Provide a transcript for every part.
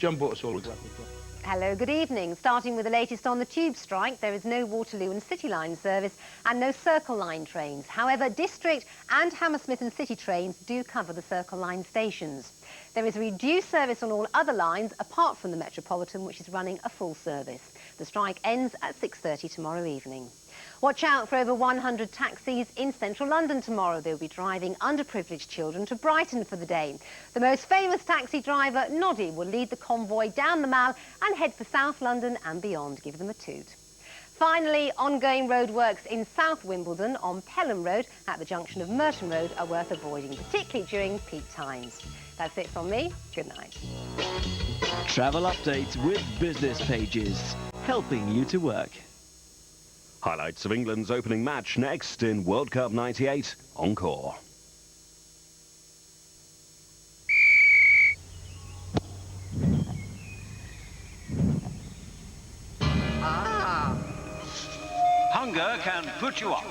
John bought us all a Hello, good evening. Starting with the latest on the tube strike, there is no Waterloo and City Line service and no Circle Line trains. However, District and Hammersmith and City trains do cover the Circle Line stations. There is reduced service on all other lines apart from the Metropolitan, which is running a full service. The strike ends at 6:30 tomorrow evening. Watch out for over 100 taxis in central London tomorrow. They'll be driving underprivileged children to Brighton for the day. The most famous taxi driver, Noddy, will lead the convoy down the Mall and head for South London and beyond. Give them a toot. Finally, ongoing roadworks in South Wimbledon on Pelham Road at the junction of Merton Road are worth avoiding, particularly during peak times. That's it from me. Good night. Travel updates with business pages, helping you to work. Highlights of England's opening match next in World Cup '98, Encore. Hunger can put you off.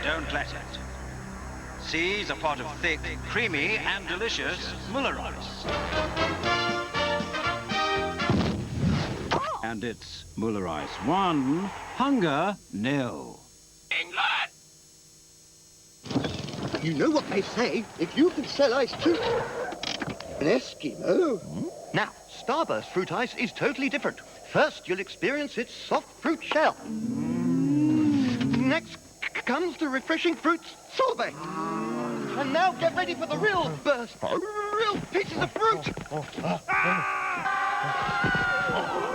Don't let it. Seize a pot of thick, creamy and delicious Muller rice. And it's Muller Ice 1, Hunger 0. England! You know what they say, if you can sell ice to an Eskimo. Now, Starburst fruit ice is totally different. First, you'll experience its soft fruit shell. Next comes the refreshing fruit sorbet. And now get ready for the real burst. Real pieces of fruit.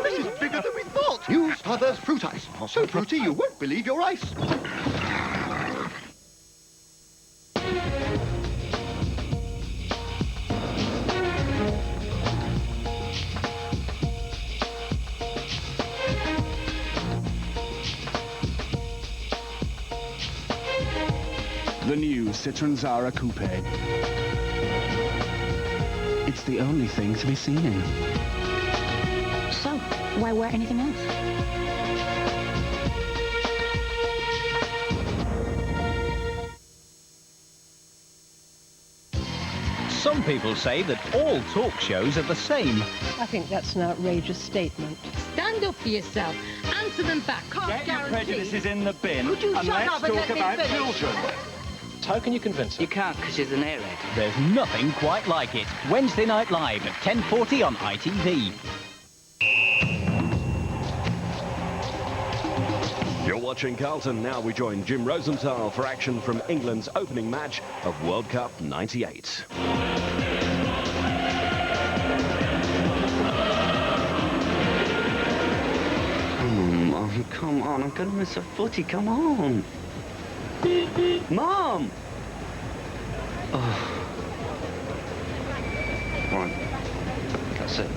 This is bigger than we thought. New Starburst fruit ice. So fruity you won't believe your ice. The new Citroën Zara Coupe. It's the only thing to be seen in. So, why wear anything else? Some people say that all talk shows are the same. I think that's an outrageous statement. Stand up for yourself. Answer them back. Can't Get your prejudices in the bin Would you and shut let's up and talk let me about finish? children. How can you convince her? You can't because she's an airhead. There's nothing quite like it. Wednesday Night Live at 10:40 on ITV. You're watching Carlton. Now we join Jim Rosenthal for action from England's opening match of World Cup '98. Mum, come on. I'm going to miss a footy. Come on. Mum! Oh. Right. That's it.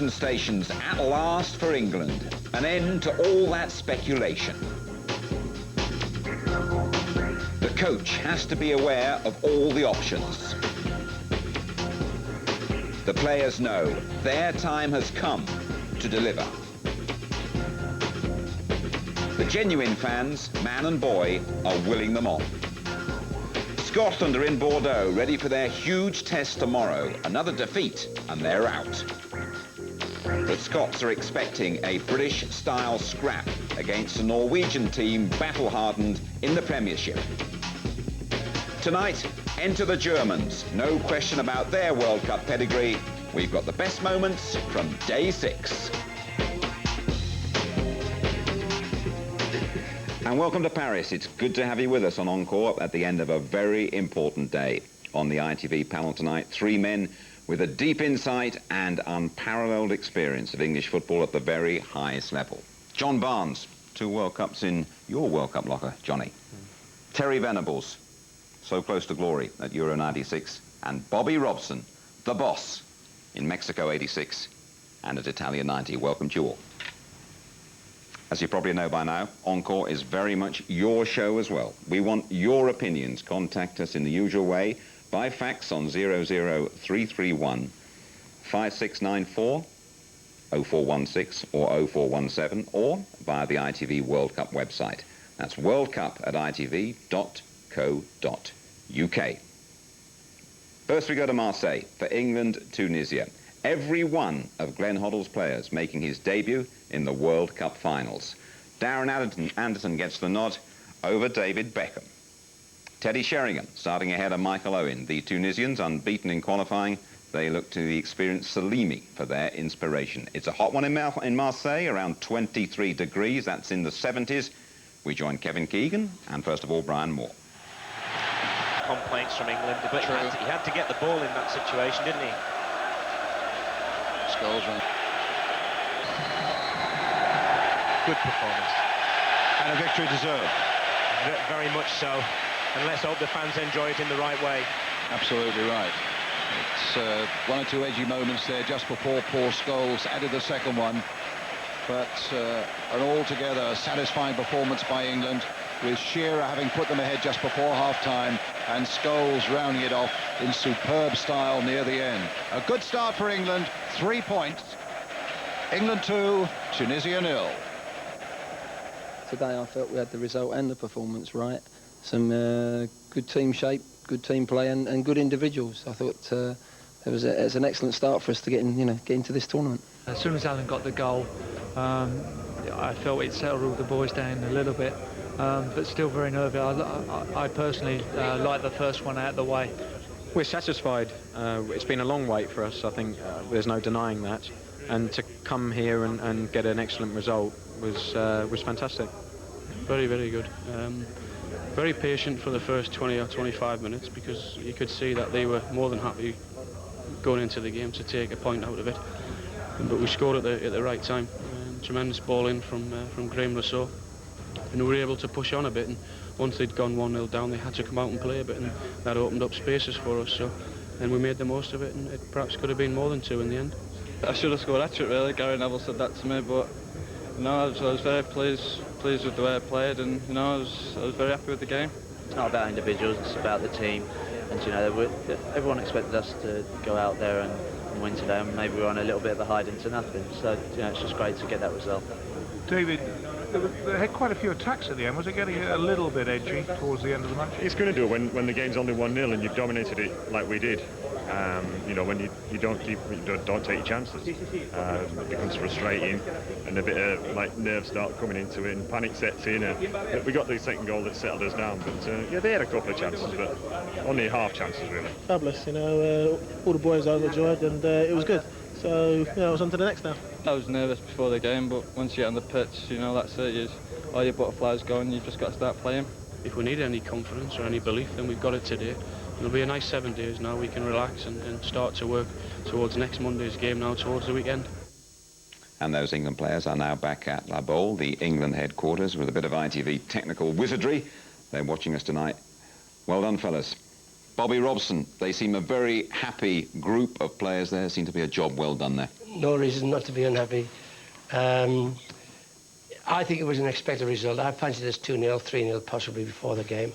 Stations at last for England. An end to all that speculation. The coach has to be aware of all the options. The players know their time has come to deliver. The genuine fans, man and boy, are willing them on. Scotland are in Bordeaux, ready for their huge test tomorrow. Another defeat and they're out. The Scots are expecting a British-style scrap against a Norwegian team battle-hardened in the Premiership. Tonight, Enter the Germans. No question about their World Cup pedigree. We've got the best moments from day 6. And welcome to Paris. It's good to have you with us on Encore at the end of a very important day. On the ITV panel tonight, 3 men with a deep insight and unparalleled experience of English football at the very highest level. John Barnes, 2 World Cups in your World Cup locker, Johnny. Terry Venables, so close to glory at Euro 96. And Bobby Robson, the boss, in Mexico 86 and at Italia 90. Welcome to you all. As you probably know by now, Encore is very much your show as well. We want your opinions. Contact us in the usual way by fax on 00331 5694 0416 or 0417 or via the ITV World Cup website. That's worldcup@itv.co.uk. First we go to Marseille for England, Tunisia. Every one of Glenn Hoddle's players making his debut in the World Cup finals. Darren Anderson gets the nod over David Beckham. Teddy Sheringham starting ahead of Michael Owen. The Tunisians, unbeaten in qualifying, they look to the experienced Salimi for their inspiration. It's a hot one in Marseille, around 23 degrees. That's in the 70s. We join Kevin Keegan and, first of all, Brian Moore. Complaints from England, but he had to get the ball in that situation, didn't he? Goals run. Good performance. And a victory deserved. Very much so. And let's hope the fans enjoy it in the right way. Absolutely right. It's 1 or 2 edgy moments there just before Paul Scholes added the second one. But an altogether satisfying performance by England, with Shearer having put them ahead just before half-time and Scholes rounding it off in superb style near the end. A good start for England, 3 points. England 2, Tunisia 0. Today I felt we had the result and the performance right. Some good team shape, good team play and good individuals. I thought it was an excellent start for us to get into this tournament. As soon as Alan got the goal, I felt it settled the boys down a little bit. But still very nervous. I personally like the first one out of the way. We're satisfied. It's been a long wait for us. I think there's no denying that. And to come here and get an excellent result was fantastic. Very, very good. Very patient for the first 20 or 25 minutes because you could see that they were more than happy going into the game to take a point out of it. But we scored at the right time. Tremendous ball in from Graham Rousseau. And we were able to push on a bit, and once they'd gone 1-0 down, they had to come out and play a bit, and that opened up spaces for us. And we made the most of it, and it perhaps could have been more than 2 in the end. I should have scored at it, really. Gary Neville said that to me, but I was very pleased with the way I played, and I was very happy with the game. It's not about individuals; it's about the team. And everyone expected us to go out there and win today, and maybe we were on a little bit of a hide into nothing. So it's just great to get that result. David, they had quite a few attacks at the end. Was it getting a little bit edgy towards the end of the match? It's going to do when the game's only 1-0 and you've dominated it like we did. When you don't take your chances, it becomes frustrating, and a bit of nerves start coming into it, and panic sets in. And we got the second goal that settled us down, but they had a couple of chances, but only half chances really. Fabulous, all the boys are overjoyed, and it was good. So it was on to the next now. I was nervous before the game, but once you get on the pitch, that's it. All your butterflies going. You've just got to start playing. If we need any confidence or any belief, then we've got it today. It'll be a nice 7 days now. We can relax and start to work towards next Monday's game now, towards the weekend. And those England players are now back at La Baule, the England headquarters, with a bit of ITV technical wizardry. They're watching us tonight. Well done, fellas. Bobby Robson, they seem a very happy group of players there. Seem to be a job well done there. No reason not to be unhappy. I think it was an expected result. I fancied us 2-0, 3-0 possibly before the game.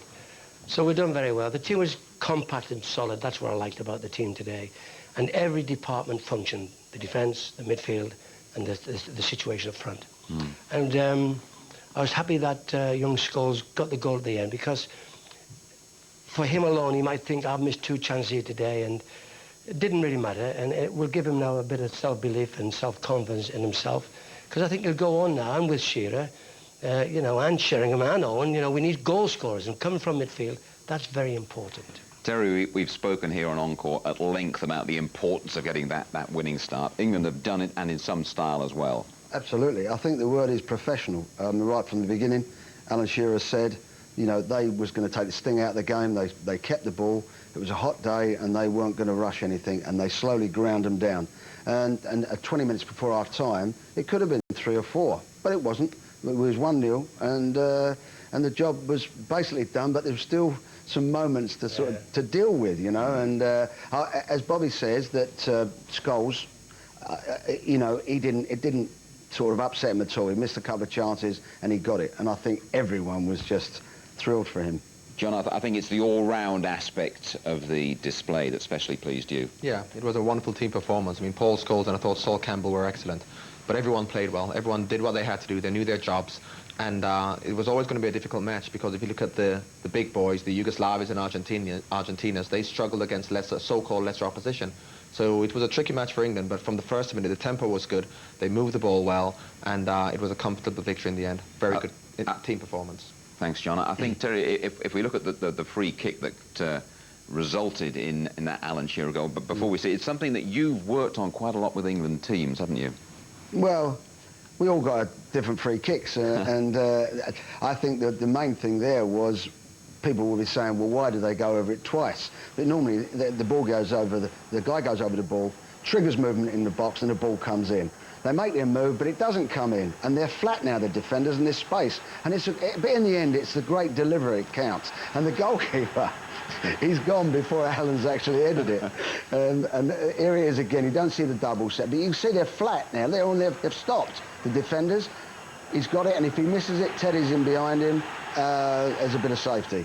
So we've done very well. The team was compact and solid. That's what I liked about the team today. And every department functioned. The defence, the midfield, and the situation up front. And I was happy that young Scholes got the goal at the end, because for him alone, he might think, I've missed 2 chances here today, and it didn't really matter. And it will give him now a bit of self-belief and self-confidence in himself, because I think he'll go on now, and with Shearer, and Sheringham and Owen, we need goal scorers, and coming from midfield, that's very important. Terry, we've spoken here on Encore at length about the importance of getting that winning start. England have done it, and in some style as well. Absolutely. I think the word is professional. Right from the beginning, Alan Shearer said, you know, they was going to take the sting out of the game. They kept the ball. It was a hot day, and they weren't going to rush anything, and they slowly ground them down. And 20 minutes before half-time, it could have been 3 or 4, but it wasn't. It was 1-0, and the job was basically done, but there was still some moments to sort of to deal with, you know. And as Bobby says, that Scholes, you know, it didn't sort of upset him at all. He missed a couple of chances, and he got it. And I think everyone was just thrilled for him. John, I think it's the all-round aspect of the display that especially pleased you. Yeah, it was a wonderful team performance. I mean, Paul Scholes and I thought Sol Campbell were excellent. But everyone played well. Everyone did what they had to do. They knew their jobs. And it was always going to be a difficult match, because if you look at the big boys, the Yugoslavians and Argentinas, they struggled against so-called lesser opposition. So it was a tricky match for England, but from the first minute, the tempo was good. They moved the ball well, and it was a comfortable victory in the end. Very good team performance. Thanks, John. I think, Terry, if we look at the free kick that resulted in that Alan Shearer goal, but before we see it, it's something that you've worked on quite a lot with England teams, haven't you? Well, we all got different free kicks, and I think that the main thing there was people will be saying, well, why do they go over it twice? But normally the ball goes over, the guy goes over the ball, triggers movement in the box, and the ball comes in. They make their move, but it doesn't come in, and they're flat now, the defenders, and there's space. And but in the end, it's the great delivery that counts. And the goalkeeper, he's gone before Alan's actually headed it. And here he is again. You don't see the double set, but you can see they're flat now. They've stopped, the defenders. He's got it, and if he misses it, Teddy's in behind him. There's a bit of safety.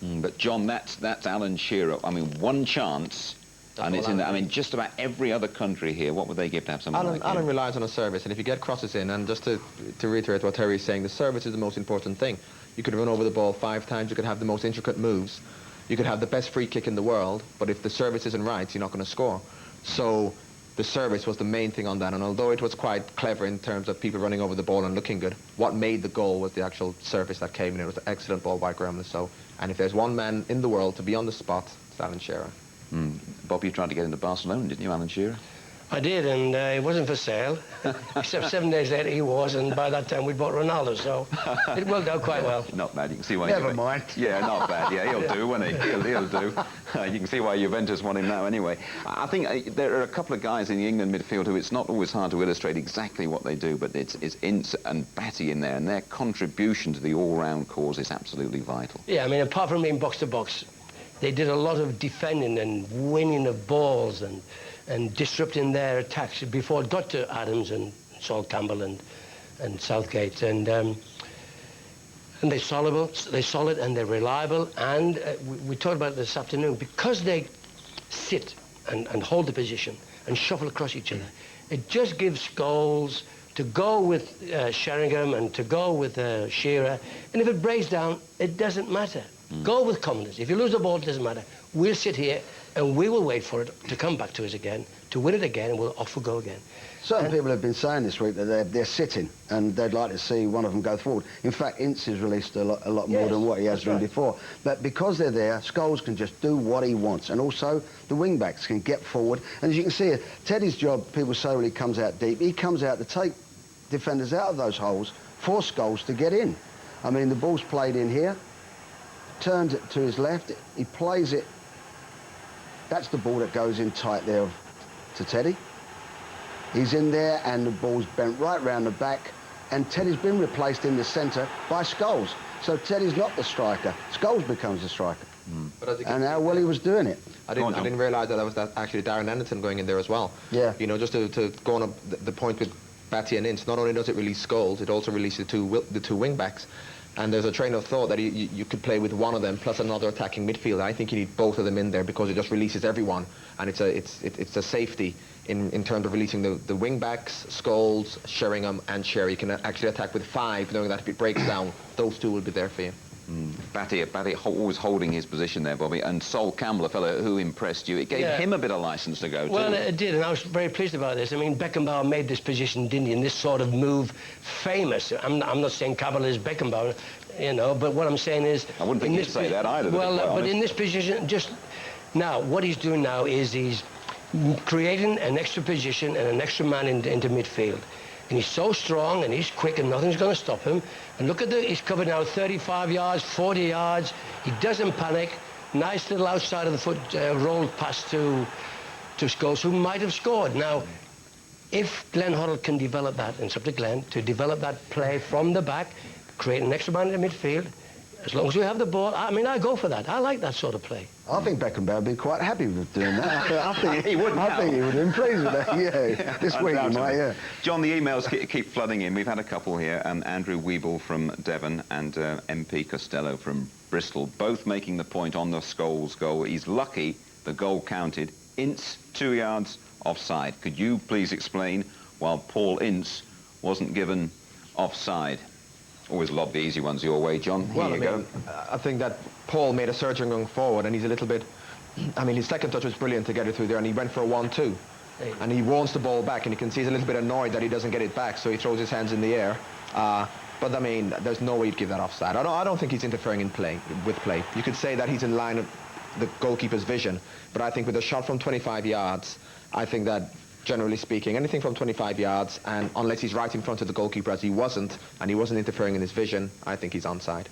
But John, that's Alan Shearer. I mean, one chance. And it's in there. I mean, just about every other country here, what would they give to have something like Alan relies on a service, and if you get crosses in, and just to reiterate what Terry's saying, the service is the most important thing. You could run over the ball 5 times, you could have the most intricate moves, you could have the best free kick in the world, but if the service isn't right, you're not going to score. So the service was the main thing on that, and although it was quite clever in terms of people running over the ball and looking good, what made the goal was the actual service that came in. It was an excellent ball by Graham Lasso, and if there's one man in the world to be on the spot, it's Alan Shearer. Bob, you tried to get into Barcelona, didn't you, Alan Shearer? I did, and it wasn't for sale. Except 7 days later he was, and by that time we bought Ronaldo, so it worked out quite well. Not bad. You can see why. Never mind. Yeah, not bad. Yeah, he'll do, won't he? He'll do. You can see why Juventus want him now, anyway. I think there are a couple of guys in the England midfield who it's not always hard to illustrate exactly what they do, but it's Ince and Batty in there, and their contribution to the all-round cause is absolutely vital. Yeah, I mean, apart from being box to box, they did a lot of defending and winning of balls and disrupting their attacks before it got to Adams and Sol Campbell and Southgate. And they're solid and they're reliable. And we talked about it this afternoon, because they sit and hold the position and shuffle across each other, it just gives goals to go with Sheringham and to go with Shearer. And if it breaks down, it doesn't matter. Go with confidence. If you lose the ball, it doesn't matter. We'll sit here and we will wait for it to come back to us again, to win it again, and we'll off we go again. Certain people have been saying this week that they're sitting and they'd like to see one of them go forward. In fact, Ince has released a lot more than what he has done before. But because they're there, Scholes can just do what he wants. And also, the wing-backs can get forward. And as you can see, Teddy's job, people say, well, he comes out deep. He comes out to take defenders out of those holes for Scholes to get in. I mean, the ball's played in here, turns it to his left, he plays it. That's the ball that goes in tight there to Teddy. He's in there and the ball's bent right round the back, and Teddy's been replaced in the centre by Scholes. So Teddy's not the striker. Scholes becomes the striker. And how well he was doing it. I didn't realise that was actually Darren Anderton going in there as well. Yeah. You know, just to go on the point with Batty and Ince, not only does it release Scholes, it also releases the two wing-backs. And there's a train of thought that you could play with one of them plus another attacking midfielder. I think you need both of them in there because it just releases everyone, and it's a safety in terms of releasing the wing backs, Scholes, Sheringham, and Shearer. You can actually attack with 5, knowing that if it breaks down, those 2 will be there for you. Batty always holding his position there, Bobby. And Sol Campbell, a fellow who impressed you, it gave him a bit of licence to go, Well, too. it did, and I was very pleased about this. I mean, Beckenbauer made this position, didn't he, and this sort of move famous. I'm not saying Campbell is Beckenbauer. you know. But what I'm saying is, I wouldn't think you'd say that either. Well, but in this position, just now, what he's doing now is he's creating an extra position and an extra man into midfield. And he's so strong and he's quick and nothing's going to stop him. And look at he's covered now 35 yards, 40 yards. He doesn't panic. Nice little outside of the foot roll pass to Scholes, who might have scored. Now, if Glenn Hoddle can develop that, and it's up to Glenn, to develop that play from the back, create an extra man in the midfield, as long as we have the ball, I mean, I go for that. I like that sort of play. I think Beckenbauer would be quite happy with doing that. I think he would. I think he would have been pleased with that. Yeah, this week he might. Yeah. John, the emails keep flooding in. We've had a couple here. Andrew Weeble from Devon and MP Costello from Bristol, both making the point on the Scholes goal. He's lucky the goal counted. Ince 2 yards offside. Could you please explain why Paul Ince wasn't given offside? Always lob the easy ones your way, John. Well, Here you go. I think that Paul made a surgeon going forward, and he's a little bit... I mean, his second touch was brilliant to get it through there, and he went for a 1-2. And he wants the ball back, and you can see he's a little bit annoyed that he doesn't get it back, so he throws his hands in the air. But, I mean, there's no way you'd give that offside. I don't think he's interfering with play. You could say that he's in line of the goalkeeper's vision, but I think with a shot from 25 yards, I think that, generally speaking, anything from 25 yards, and unless he's right in front of the goalkeeper, as he wasn't, and he wasn't interfering in his vision, I think he's onside.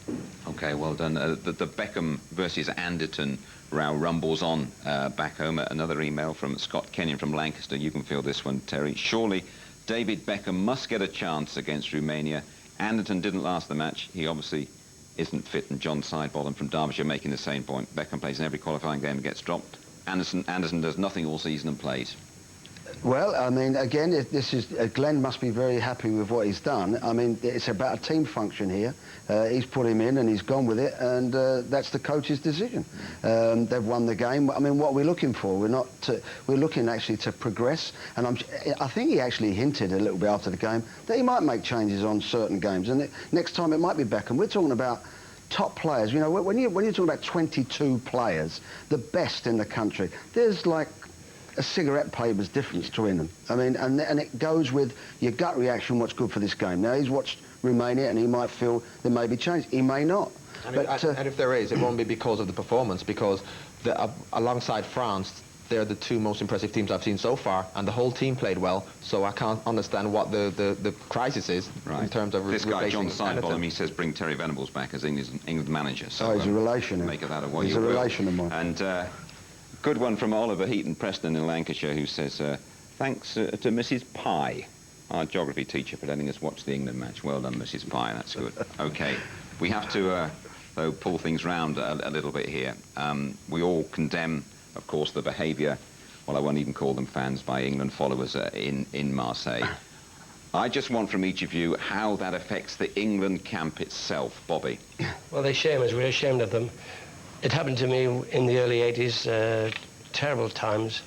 OK, well done. The Beckham versus Anderton row rumbles on back home. Another email from Scott Kenyon from Lancaster. You can feel this one, Terry. Surely David Beckham must get a chance against Romania. Anderton didn't last the match. He obviously isn't fit, and John Sidebottom from Derbyshire making the same point. Beckham plays in every qualifying game and gets dropped. Anderson does nothing all season and plays. Well, I mean, again, Glenn must be very happy with what he's done. I mean, it's about a team function here. He's put him in and he's gone with it, and that's the coach's decision. They've won the game. I mean, what are we looking for? We're looking actually to progress, and I think he actually hinted a little bit after the game that he might make changes on certain games, and next time it might be Beckham. We're talking about top players. You know, when you're talking about 22 players, the best in the country, there's like a cigarette paper's difference between them. I mean, and it goes with your gut reaction, what's good for this game. Now, he's watched Romania and he might feel there may be change. He may not. And if there is, it won't be because of the performance, because alongside France, they're the two most impressive teams I've seen so far, and the whole team played well, so I can't understand what the crisis is in terms of this guy, John Sidebottom, he says bring Terry Venables back as England manager. So he's a relation. Make of that what he's you a will. relation of mine. And good one from Oliver Heaton Preston in Lancashire, who says, thanks to Mrs. Pye, our geography teacher, for letting us watch the England match. Well done, Mrs. Pye, that's good. OK, we have to, though, pull things round a little bit here. We all condemn, of course, the behaviour, well, I won't even call them fans, by England followers in Marseille. I just want from each of you how that affects the England camp itself. Bobby? Well, they shame us. We're ashamed of them. It happened to me in the early 80s, terrible times.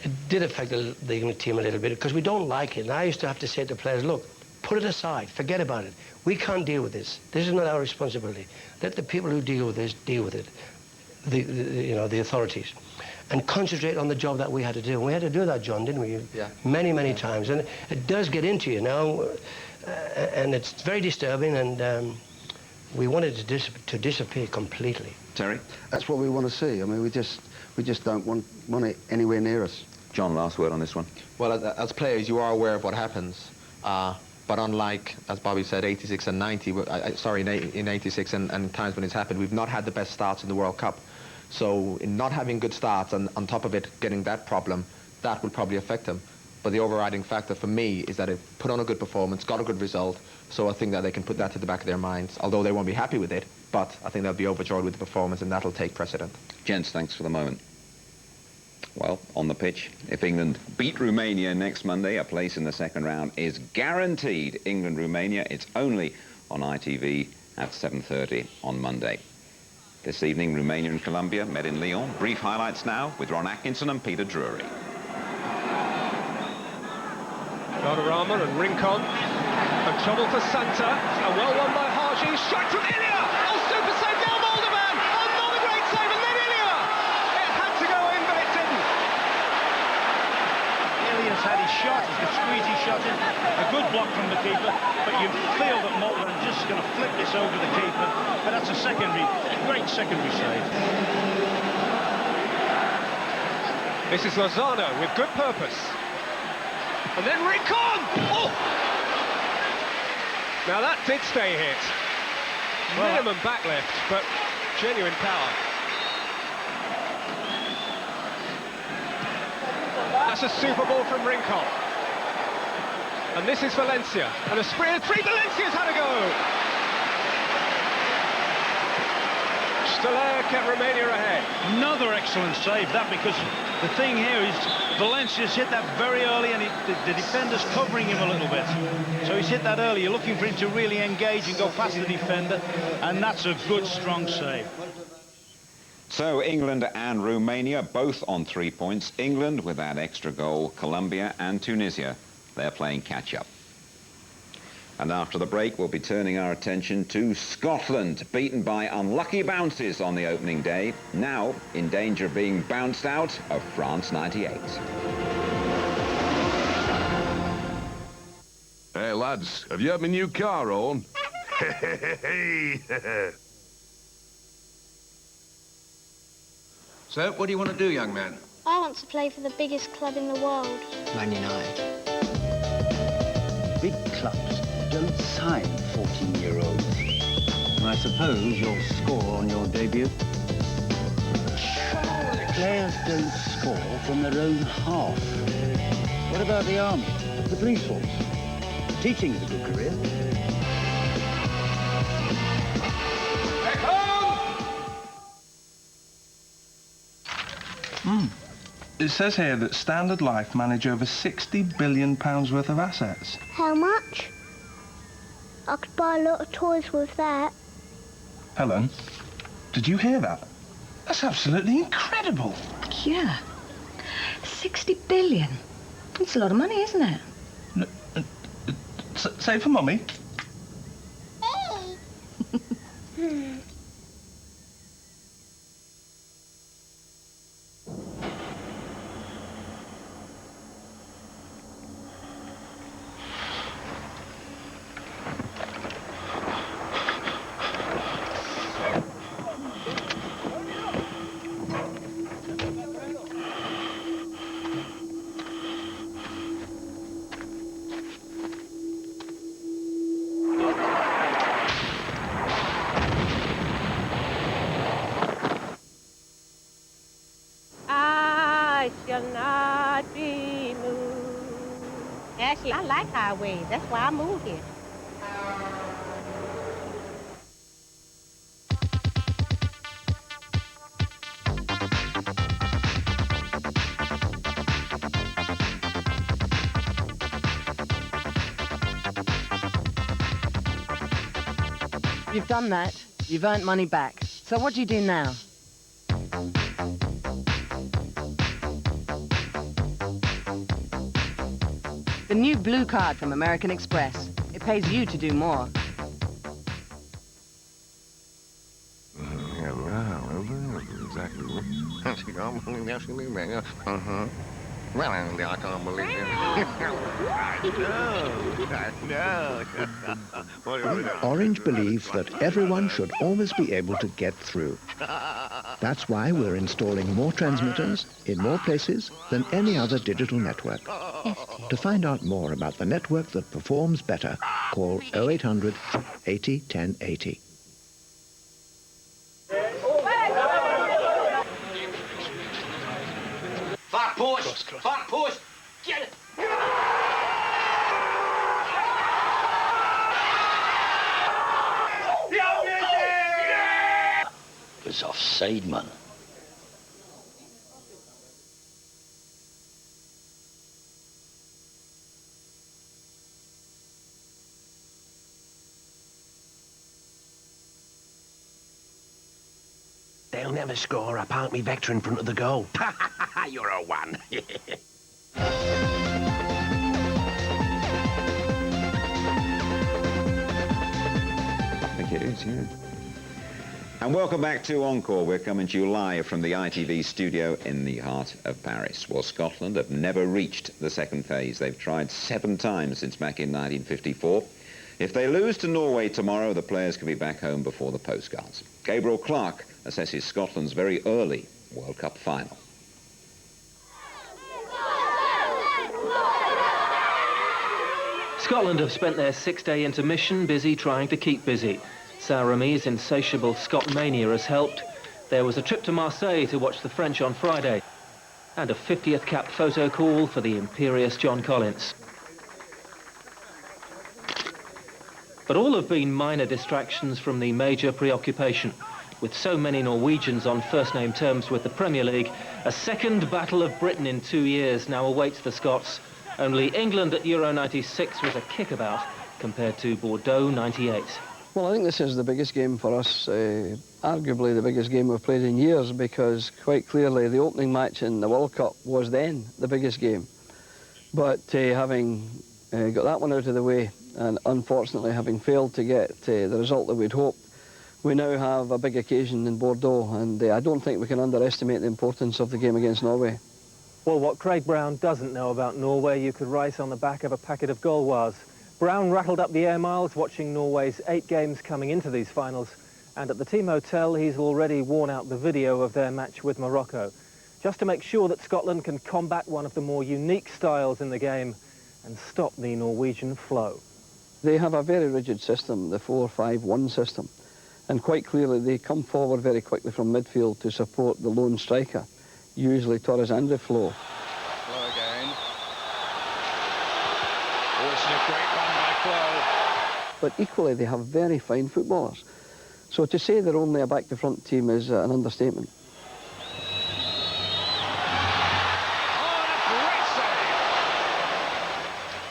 It did affect the England team a little bit because we don't like it. And I used to have to say to players, look, put it aside, forget about it. We can't deal with this. This is not our responsibility. Let the people who deal with this deal with it, the authorities. And concentrate on the job that we had to do. And we had to do that, John, didn't we? Yeah. Many, many times. And it does get into you now, and it's very disturbing, and we wanted to disappear completely. Terry? That's what we want to see. I mean, we just don't want it anywhere near us. John, last word on this one. Well, as players, you are aware of what happens. But unlike, as Bobby said, 86 and 90, in 86 and times when it's happened, we've not had the best starts in the World Cup. So in not having good starts and on top of it getting that problem, that will probably affect them. But the overriding factor for me is that they've put on a good performance, got a good result, so I think that they can put that to the back of their minds, although they won't be happy with it, but I think they'll be overjoyed with the performance and that'll take precedent. Gents, thanks for the moment. Well, on the pitch, if England beat Romania next Monday, a place in the second round is guaranteed. England-Romania, it's only on ITV at 7:30 on Monday. This evening, Romania and Colombia met in Lyon. Brief highlights now with Ron Atkinson and Peter Drury. Valderrama and Rincon, and trouble for Santa, and well won by Haji, strike from Ilya! Oh, super save now, Moldovan! Oh, not a great save, and then Ilya! It had to go in, but it didn't. Ilya He's had his shot, he's got squeezy shot in, a good block from the keeper, but you feel that Moulton is just going to flip this over the keeper, but that's a great secondary save. This is Lozano with good purpose. And then Rincon! Oh! Now that did stay hit. Minimum back lift, but genuine power. That's a super ball from Rincon. And this is Valencia. And a spree of three. Valencia's had a go! Stellaire kept Romania ahead. Another excellent save, that, because the thing here is Valencia's hit that very early, and the defender's covering him a little bit. So he's hit that early. You're looking for him to really engage and go past the defender, and that's a good, strong save. So England and Romania both on 3 points. England with that extra goal. Colombia and Tunisia, they're playing catch-up. And after the break, we'll be turning our attention to Scotland, beaten by unlucky bounces on the opening day, now in danger of being bounced out of France 98. Hey, lads, have you had my new car on? So, what do you want to do, young man? I want to play for the biggest club in the world. Man United. Big clubs don't sign 14-year-olds. And I suppose you'll score on your debut. Players don't score from their own half. What about the army, the police force? Teaching is a good career. It says here that Standard Life manage over £60 billion worth of assets. How much? I could buy a lot of toys with that. Helen, did you hear that? That's absolutely incredible. Yeah. 60 billion. It's a lot of money, isn't it? Say for Mummy. Not be moved. Actually, I like highways. That's why I moved here. You've done that. You've earned money back. So what do you do now? The new blue card from American Express. It pays you to do more. Well, I can't believe it. Orange believes that everyone should always be able to get through. That's why we're installing more transmitters in more places than any other digital network. To find out more about the network that performs better, call 0800 80 1080. Far post! Far post! Get it! It was offside, man. They'll never score. I parked me vector in front of the goal. You're a one. I think it is, yeah. And welcome back to Encore. We're coming to you live from the ITV studio in the heart of Paris. Well, Scotland have never reached the second phase. They've tried 7 times since back in 1954. If they lose to Norway tomorrow, the players can be back home before the postcards. Gabriel Clarke assesses Scotland's very early World Cup final. Scotland have spent their 6-day intermission busy trying to keep busy. Saint-Remy's insatiable Scot mania has helped. There was a trip to Marseille to watch the French on Friday, and a 50th cap photo call for the imperious John Collins. But all have been minor distractions from the major preoccupation. With so many Norwegians on first-name terms with the Premier League, a second Battle of Britain in 2 years now awaits the Scots. Only England at Euro 96 was a kickabout compared to Bordeaux 98. Well, I think this is the biggest game for us, arguably the biggest game we've played in years, because quite clearly the opening match in the World Cup was then the biggest game. But having got that one out of the way, and unfortunately having failed to get the result that we'd hoped, we now have a big occasion in Bordeaux, and I don't think we can underestimate the importance of the game against Norway. Well, what Craig Brown doesn't know about Norway, you could write on the back of a packet of Gauloises. Brown rattled up the air miles watching Norway's 8 games coming into these finals, and at the team hotel he's already worn out the video of their match with Morocco, just to make sure that Scotland can combat one of the more unique styles in the game and stop the Norwegian flow. They have a very rigid system, the 4-5-1 system, and quite clearly they come forward very quickly from midfield to support the lone striker, usually Torres Andre Flo. Flo again. Oh, it's a great run by Flo. But equally they have very fine footballers. So to say they're only a back-to-front team is an understatement.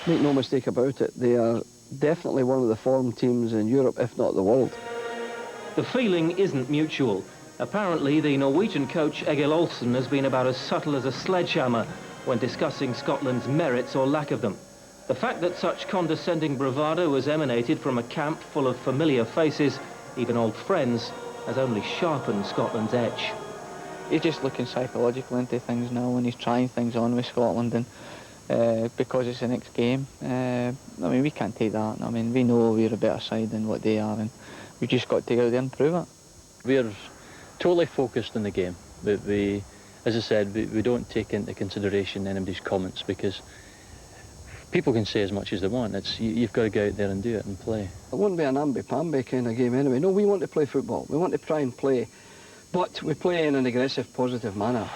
Make no mistake about it, they are definitely one of the form teams in Europe, if not the world. The feeling isn't mutual. Apparently, the Norwegian coach Egil Olsen has been about as subtle as a sledgehammer when discussing Scotland's merits or lack of them. The fact that such condescending bravado has emanated from a camp full of familiar faces, even old friends, has only sharpened Scotland's edge. He's just looking psychological into things now, and he's trying things on with Scotland, and because it's the next game, I mean, we can't take that. I mean, we know we're a better side than what they are, and we've just got to go out there and prove it. We're totally focused on the game. We, as I said, we don't take into consideration anybody's comments, because people can say as much as they want. You've got to go out there and do it and play. It won't be an amby-pamby kind of game anyway. No, we want to play football. We want to try and play, but we play in an aggressive, positive manner.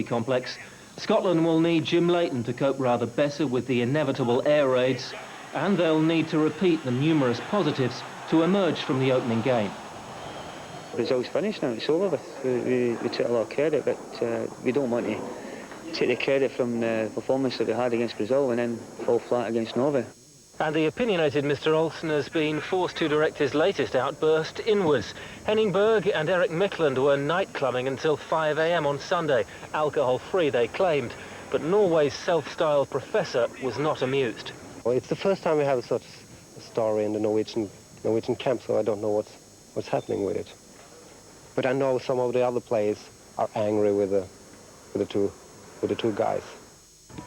Complex. Scotland will need Jim Leighton to cope rather better with the inevitable air raids, and they'll need to repeat the numerous positives to emerge from the opening game. Results finished now, it's over with. We took a lot of credit, but we don't want to take the credit from the performance that we had against Brazil and then fall flat against Norway. And the opinionated Mr. Olsen has been forced to direct his latest outburst inwards. Henning Berg and Eric Micklund were night-clubbing until 5 a.m. on Sunday. Alcohol-free, they claimed. But Norway's self-styled professor was not amused. Well, it's the first time we have such a story in the Norwegian camp, so I don't know what's happening with it. But I know some of the other players are angry with the two guys.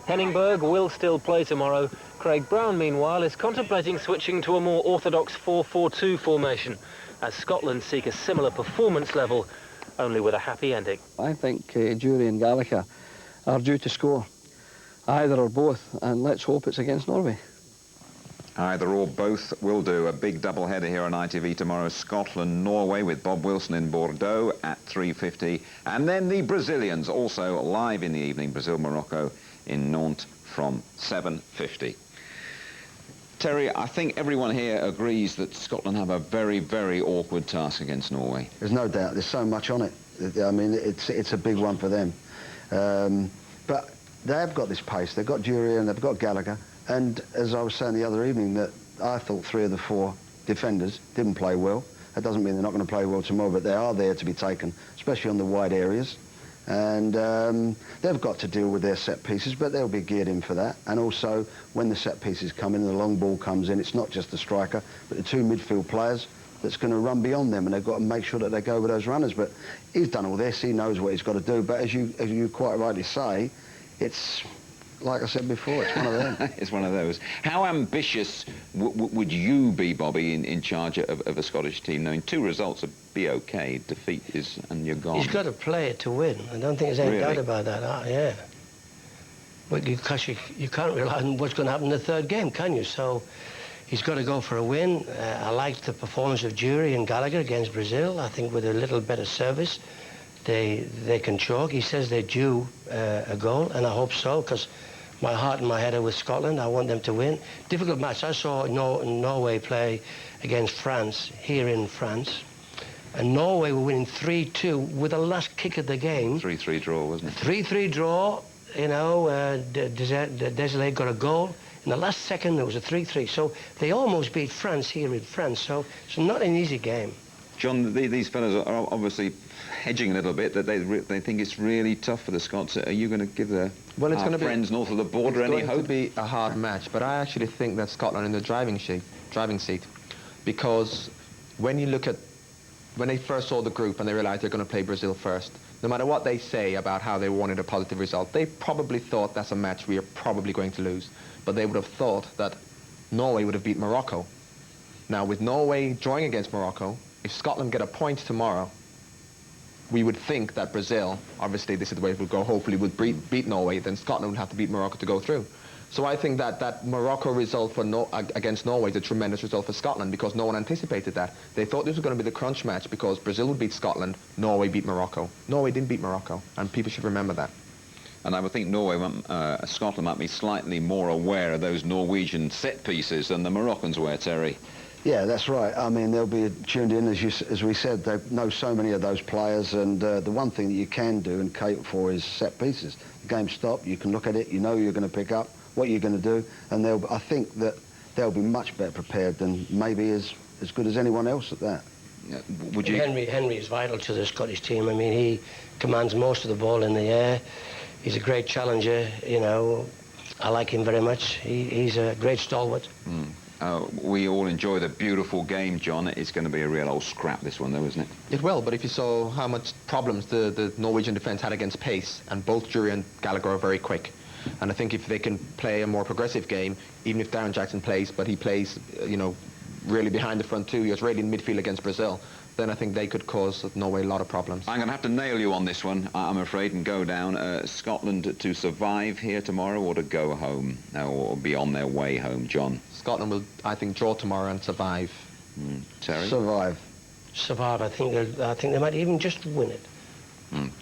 Henning Berg will still play tomorrow. Craig Brown, meanwhile, is contemplating switching to a more orthodox 4-4-2 formation, as Scotland seek a similar performance level, only with a happy ending. I think Jury and Gallacher are due to score, either or both, and let's hope it's against Norway. Either or both will do. A big double-header here on ITV tomorrow. Scotland-Norway with Bob Wilson in Bordeaux at 3:50. And then the Brazilians also live in the evening. Brazil-Morocco in Nantes from 7:50. Terry, I think everyone here agrees that Scotland have a very, very awkward task against Norway. There's no doubt. There's so much on it. I mean, it's a big one for them. But they've got this pace. They've got Jury and they've got Gallacher. And as I was saying the other evening, that I thought 3 of the 4 defenders didn't play well. That doesn't mean they're not going to play well tomorrow, but they are there to be taken, especially on the wide areas. And they've got to deal with their set pieces, but they'll be geared in for that. And also, when the set pieces come in, the long ball comes in, it's not just the striker, but the two midfield players that's going to run beyond them, and they've got to make sure that they go with those runners. But he's done all this, he knows what he's got to do. But as you quite rightly say, it's, like I said before, it's one of them. It's one of those. How ambitious would you be, Bobby, in charge of a Scottish team, knowing 2 results would be okay, defeat is, and you're gone? He's got to play it to win. I don't think there's any doubt about that. Yeah. But because you can't rely on what's going to happen in the 3rd game, can you? So he's got to go for a win. I liked the performance of Jury and Gallacher against Brazil. I think with a little bit of service, they can chalk. He says they're due a goal, and I hope so, because my heart and my head are with Scotland. I want them to win. Difficult match. I saw Norway play against France, here in France. And Norway were winning 3-2 with the last kick of the game. 3-3 draw, wasn't it? 3-3 draw. You know, Desilets got a goal. In the last second, there was a 3-3. So they almost beat France here in France. So it's not an easy game. John, these fellas are obviously hedging a little bit, that they think it's really tough for the Scots. Are you going to give our friends north of the border any hope? It's going to be a hard match, but I actually think that Scotland in the driving seat, because when you look at, when they first saw the group and they realised they're going to play Brazil first, no matter what they say about how they wanted a positive result, they probably thought that's a match we are probably going to lose. But they would have thought that Norway would have beat Morocco. Now, with Norway drawing against Morocco, if Scotland get a point tomorrow, we would think that Brazil, obviously this is the way it would go, hopefully would beat Norway, then Scotland would have to beat Morocco to go through. So I think that Morocco result against Norway is a tremendous result for Scotland, because no one anticipated that. They thought this was going to be the crunch match because Brazil would beat Scotland, Norway beat Morocco. Norway didn't beat Morocco, and people should remember that. And I would think Scotland might be slightly more aware of those Norwegian set pieces than the Moroccans were, Terry. Yeah, that's right. I mean, they'll be tuned in, as we said. They know so many of those players, and the one thing that you can do and cater for is set pieces. The game stopped, you can look at it, you know you're going to pick up, what you're going to do, and I think that they'll be much better prepared than maybe as good as anyone else at that. Yeah. Would you? Henry is vital to the Scottish team. I mean, he commands most of the ball in the air. He's a great challenger, you know. I like him very much. He's a great stalwart. We all enjoy the beautiful game, John. It's going to be a real old scrap, this one, though, isn't it? It will, but if you saw how much problems the Norwegian defence had against pace, and both Jury and Gallacher are very quick. And I think if they can play a more progressive game, even if Darren Jackson plays, but he plays, you know, really behind the front two, he was really in midfield against Brazil, then I think they could cause Norway a lot of problems. I'm going to have to nail you on this one, I'm afraid, and go down. Scotland to survive here tomorrow or to go home, or be on their way home, John? Scotland will, I think, draw tomorrow and survive. Terry? Survive. Survive. I think they might even just win it.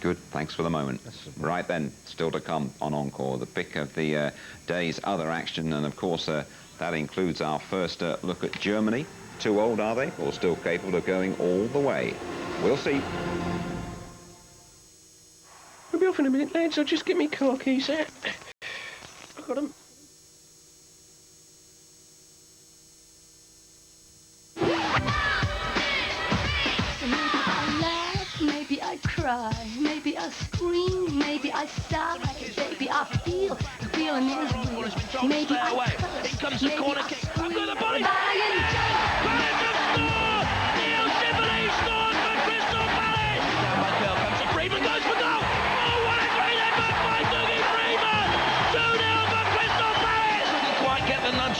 Good. Thanks for the moment. Right then, still to come on Encore, the pick of the day's other action, and of course that includes our first look at Germany. Too old, are they, or still capable of going all the way? We'll see. We'll be off in a minute, lads. I'll just get me car keys out. I've got them. Maybe I cry, maybe I scream, maybe I sigh, maybe I feel the feeling is real. Maybe I curse, Here comes the corner kick. I've got the body.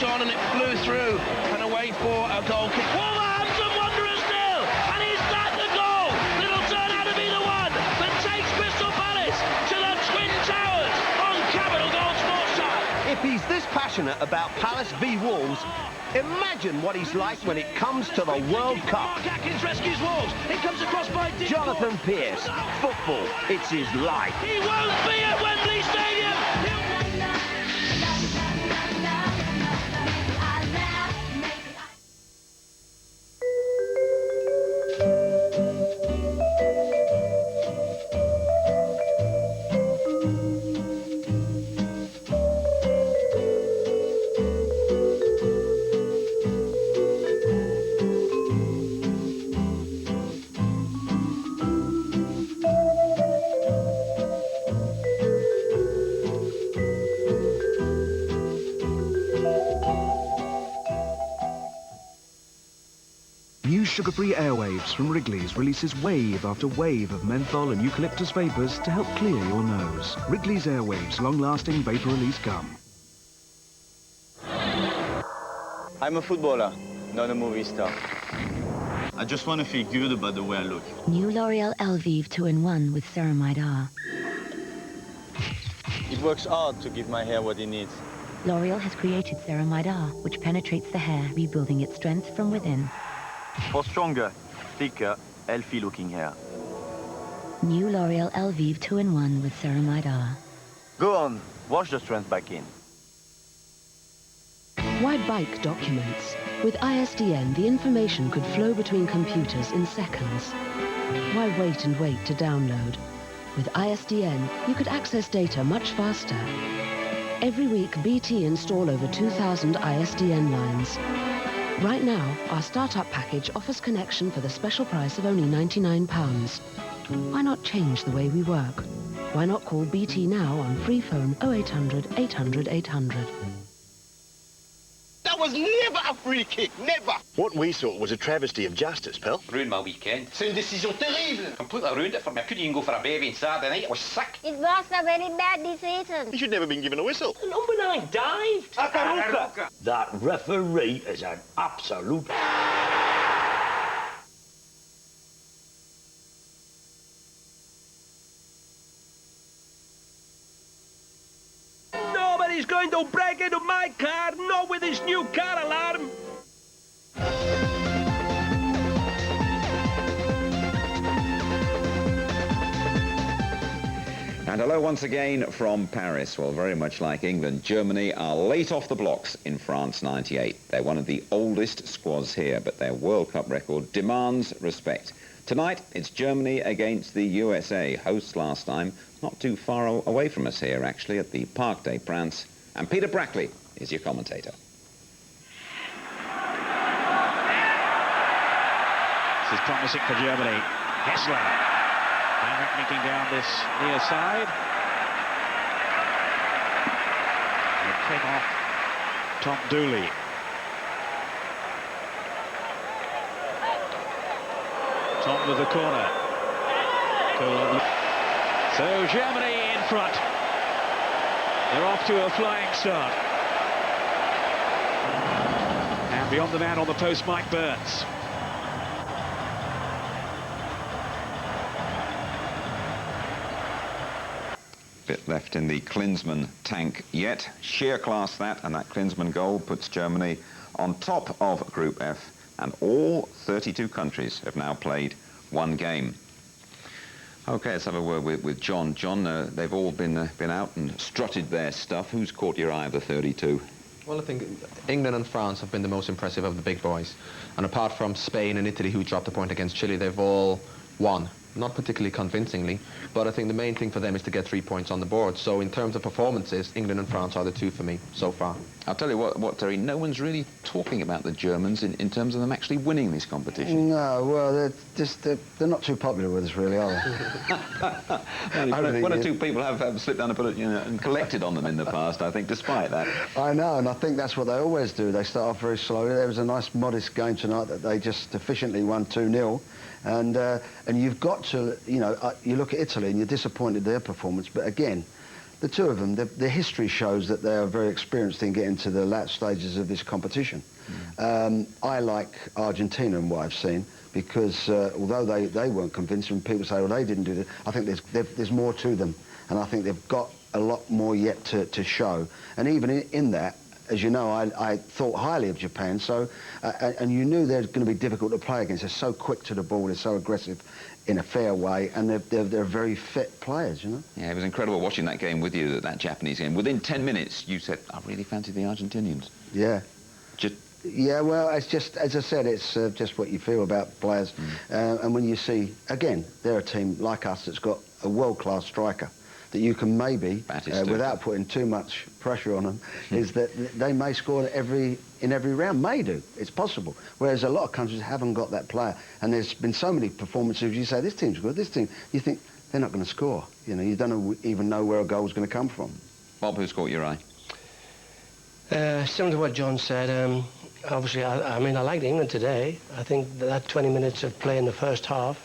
On and it flew through and away for a goal kick. Wolverhampton wondrous nil, and is that the goal that'll turn out to be the one that takes Crystal Palace to the Twin Towers on Capital Gold Sports Channel. If he's this passionate about Palace v Wolves, imagine what he's like when it comes to the World Cup. Atkins rescues Wolves. It comes across by Jonathan Pearce. Football, it's his life. He won't be at Wembley Stadium. sugar-free airwaves from Wrigley's releases wave after wave of menthol and eucalyptus vapours to help clear your nose. Wrigley's Airwaves long-lasting vapour release gum. I'm a footballer, not a movie star. I just want to feel good about the way I look. New L'Oreal Elvive 2-in-1 with Ceramide R. It works hard to give my hair what it needs. L'Oreal has created Ceramide R, which penetrates the hair, rebuilding its strength from within. For stronger, thicker, healthy-looking hair. New L'Oreal Elvive 2-in-1 with Ceramide R. Go on, wash the strength back in. Why bike documents? With ISDN, the information could flow between computers in seconds. Why wait and wait to download? With ISDN, you could access data much faster. Every week, BT install over 2,000 ISDN lines. Right now, our startup package offers connection for the special price of only £99. Why not change the way we work? Why not call BT now on free phone 0800 800 800? That was never a free kick, never! What we thought was a travesty of justice, pal. Ruined my weekend. C'est une décision terrible! Completely ruined it for me. I couldn't even go for a baby on Saturday night. I was sick. It was a very bad decision. You should never been given a whistle. Number 9 dived. That referee is an absolute... Nobody's going to break into my car, not with this new car alarm. And hello once again from Paris. Well, very much like England, Germany are late off the blocks in France 98. They're one of the oldest squads here, but their World Cup record demands respect. Tonight, it's Germany against the USA, hosts last time, not too far away from us here, actually, at the Parc des Princes. And Peter Brackley is your commentator. This is promising for Germany. Hessler. Heinrich making down this near side. It came off Tom Dooley. Tom with the corner. So Germany in front. They're off to a flying start. And beyond the man on the post, Mike Burns. Bit left in the Klinsmann tank yet. Sheer class that, and that Klinsmann goal puts Germany on top of Group F, and all 32 countries have now played one game. Okay, let's have a word with John. John, they've all been out and strutted their stuff. Who's caught your eye of the 32? Well, I think England and France have been the most impressive of the big boys. And apart from Spain and Italy, who dropped a point against Chile, they've all won. Not particularly convincingly, but I think the main thing for them is to get 3 points on the board. So in terms of performances, England and France are the two for me so far. I'll tell you what, Terry, no one's really talking about the Germans in terms of them actually winning this competition. No, well, they're not too popular with us, really, are they? One or two people have slipped down and put it, and collected on them in the past, I think, despite that. I know, and I think that's what they always do. They start off very slowly. There was a nice, modest game tonight that they just efficiently won 2-0. And you've got to, you look at Italy and you're disappointed with their performance, but again, the two of them, the history shows that they are very experienced in getting to the last stages of this competition. I like Argentina and what I've seen, because although they weren't convincing, people say, well, they didn't do that, I think there's more to them, and I think they've got a lot more yet to show. And even in that, as you know, I thought highly of Japan, so, and you knew they're going to be difficult to play against. They're so quick to the ball, they're so aggressive in a fair way, and they're very fit players, Yeah, it was incredible watching that game with you, that Japanese game. Within 10 minutes, you said, I really fancy the Argentinians. Yeah. Yeah, well, it's just, as I said, it's just what you feel about players. And when you see, again, they're a team like us that's got a world-class striker that you can maybe, without putting too much pressure on them, is that they may score in every round. May do. It's possible. Whereas a lot of countries haven't got that player. And there's been so many performances, you say, this team's good, this team, you think, they're not going to score. You don't even know where a goal's going to come from. Bob, who's caught your eye? Similar to what John said, Obviously, I mean, I liked England today. I think that 20 minutes of play in the first half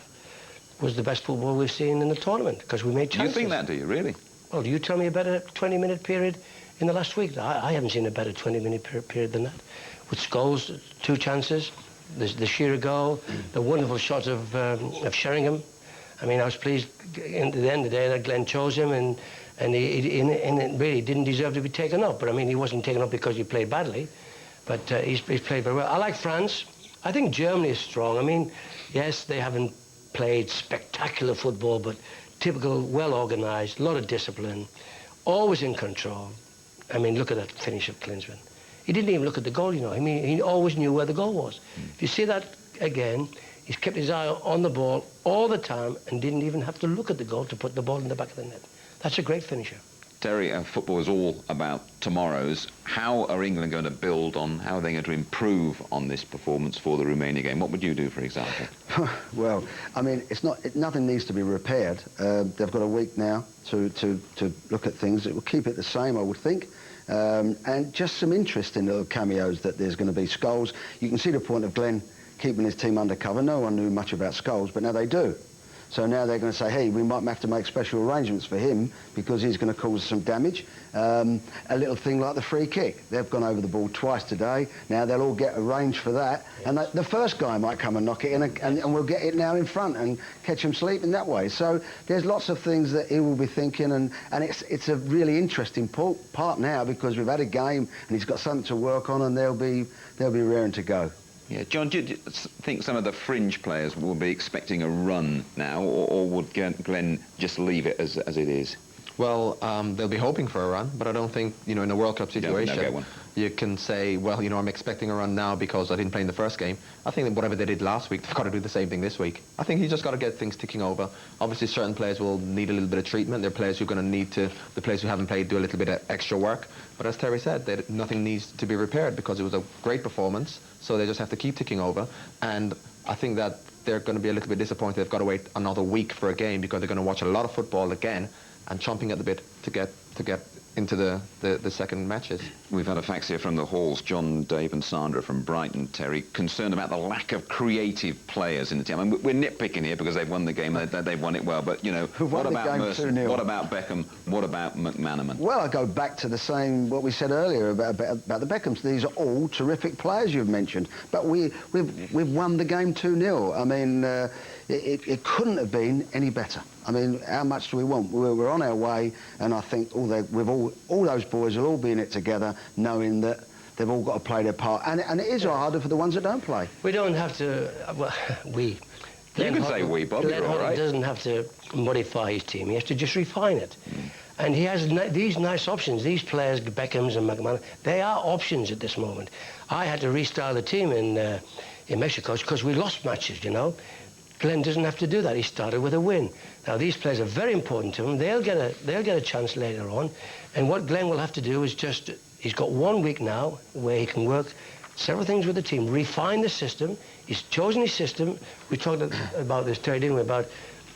was the best football we've seen in the tournament, because we made chances. You think that, do you, really? Well, do you tell me a better 20-minute period in the last week? I haven't seen a better 20-minute period than that. With Scholes, 2 chances, the Shearer goal, the wonderful shot of Sheringham. I mean, I was pleased at the end of the day that Glenn chose him, and he really didn't deserve to be taken up. But I mean, he wasn't taken up because he played badly, but he's played very well. I like France. I think Germany is strong. I mean, yes, they haven't played spectacular football, but typical, well-organised, a lot of discipline, always in control. I mean, look at that finish of Klinsmann. He didn't even look at the goal, you know. I mean, he always knew where the goal was. If you see that again, he's kept his eye on the ball all the time and didn't even have to look at the goal to put the ball in the back of the net. That's a great finisher. Terry, football is all about tomorrows. How are England going to build on, how are they going to improve on this performance for the Romania game? What would you do, for example? Well, I mean, nothing needs to be repaired. They've got a week now to look at things. It will keep it the same, I would think. And just some interesting little cameos that there's going to be. Scholes, you can see the point of Glenn keeping his team undercover. No one knew much about Scholes, but now they do. So now they're going to say, hey, we might have to make special arrangements for him because he's going to cause some damage. A little thing like the free kick. They've gone over the ball twice today. Now they'll all get arranged for that. And the first guy might come and knock it in, and we'll get it now in front and catch him sleeping that way. So there's lots of things that he will be thinking, and it's a really interesting part now because we've had a game and he's got something to work on, and they'll be raring to go. Yeah, John, do you think some of the fringe players will be expecting a run now, or would Glenn just leave it as it is? Well, they'll be hoping for a run, but I don't think, you know, in a World Cup situation, you can say, well, you know, I'm expecting a run now because I didn't play in the first game. I think that whatever they did last week, they've got to do the same thing this week. I think you just got to get things ticking over. Obviously, certain players will need a little bit of treatment. There are players who are going to need to, the players who haven't played, do a little bit of extra work. But as Terry said, nothing needs to be repaired because it was a great performance, so they just have to keep ticking over. And I think that they're going to be a little bit disappointed they've got to wait another week for a game because they're going to watch a lot of football again and chomping at the bit to get into the second matches. We've had a fax here from the halls, John, Dave and Sandra from Brighton. Terry, concerned about the lack of creative players in the team. I mean, we're nitpicking here because they've won the game, they've won it well, but, you know, what about Merson, what about Beckham, what about McManaman? Well, I go back to the same, what we said earlier about the Beckhams. These are all terrific players you've mentioned, but we've won the game 2-0. I mean, it couldn't have been any better. I mean, how much do we want? We're on our way, and I think all those boys will all be in it together, knowing that they've all got to play their part. And it is harder for the ones that don't play. We don't have to. Well, we. You can say we, Bob. You're all right. He doesn't have to modify his team. He has to just refine it. And he has these nice options. These players, Beckhams and McManaman, they are options at this moment. I had to restyle the team in Mexico because we lost matches, you know. Glenn doesn't have to do that. He started with a win. Now, these players are very important to him. They'll get a chance later on. And what Glenn will have to do is just, he's got 1 week now where he can work several things with the team, refine the system. He's chosen his system. We talked about this, Terry, didn't we, about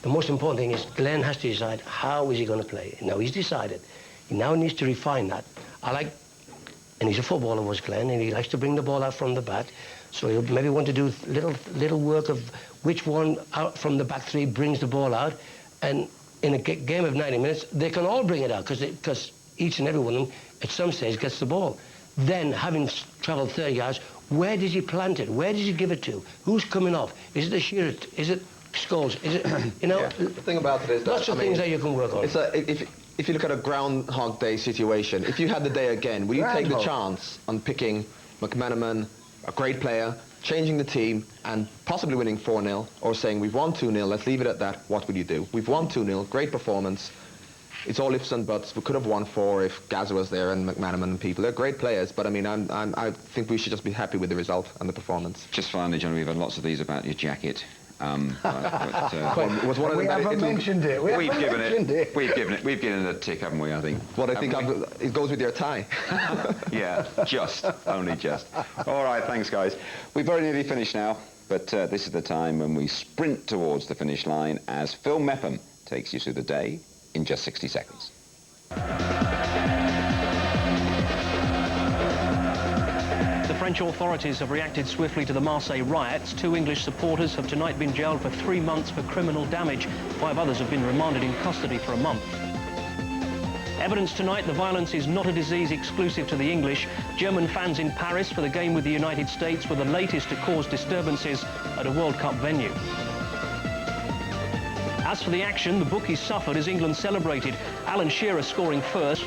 the most important thing is Glenn has to decide how is he going to play. Now, he's decided. He now needs to refine that. And he's a footballer, was Glenn, and he likes to bring the ball out from the back. So he'll maybe want to do little work of which one out from the back three brings the ball out. And in a game of 90 minutes, they can all bring it out because each and every one of them at some stage gets the ball. Then, having travelled 30 yards, where does he plant it? Where does he give it to? Who's coming off? Is it the Shearer? Is it Scholes? Is it, you know? Yeah. The thing about it is lots of things that you can work on. If you look at a Groundhog Day situation, if you had the day again, would you take the chance on picking McManaman, a great player, changing the team and possibly winning 4-0, or saying we've won 2-0, let's leave it at that, what would you do? We've won 2-0, great performance. It's all ifs and buts. We could have won 4 if Gazza was there and McManaman and people. They're great players, but I mean, I think we should just be happy with the result and the performance. Just finally, John, we've had lots of these about your jacket. We haven't mentioned it. We've given it a tick, haven't we? I think. Well, I think it goes with your tie. Yeah, only just. All right, thanks, guys. We've very nearly finished now, but this is the time when we sprint towards the finish line as Phil Mepham takes you through the day in just 60 seconds. The French authorities have reacted swiftly to the Marseille riots. 2 English supporters have tonight been jailed for 3 months for criminal damage. 5 others have been remanded in custody for a month. Evidence tonight the violence is not a disease exclusive to the English. German fans in Paris for the game with the United States were the latest to cause disturbances at a World Cup venue. As for the action, the bookies suffered as England celebrated. Alan Shearer scoring first.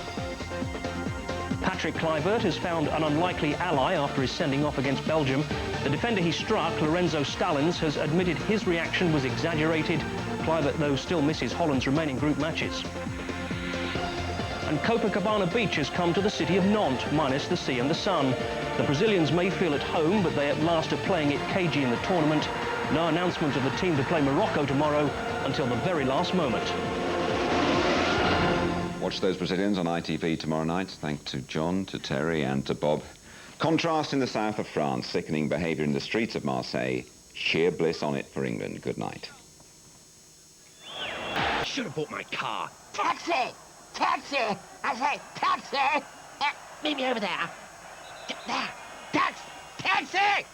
Patrick Kluivert has found an unlikely ally after his sending off against Belgium. The defender he struck, Lorenzo Stallins, has admitted his reaction was exaggerated. Kluivert, though, still misses Holland's remaining group matches. And Copacabana Beach has come to the city of Nantes, minus the sea and the sun. The Brazilians may feel at home, but they at last are playing it cagey in the tournament. No announcement of the team to play Morocco tomorrow until the very last moment. Watch those Brazilians on ITV tomorrow night. Thanks to John, to Terry and to Bob. Contrast in the south of France, sickening behaviour in the streets of Marseille. Sheer bliss on it for England. Good night. I should have bought my car. Taxi! Taxi! I say, taxi! Meet me over there. There! Taxi!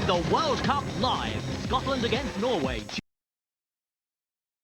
The World Cup live. Scotland against Norway.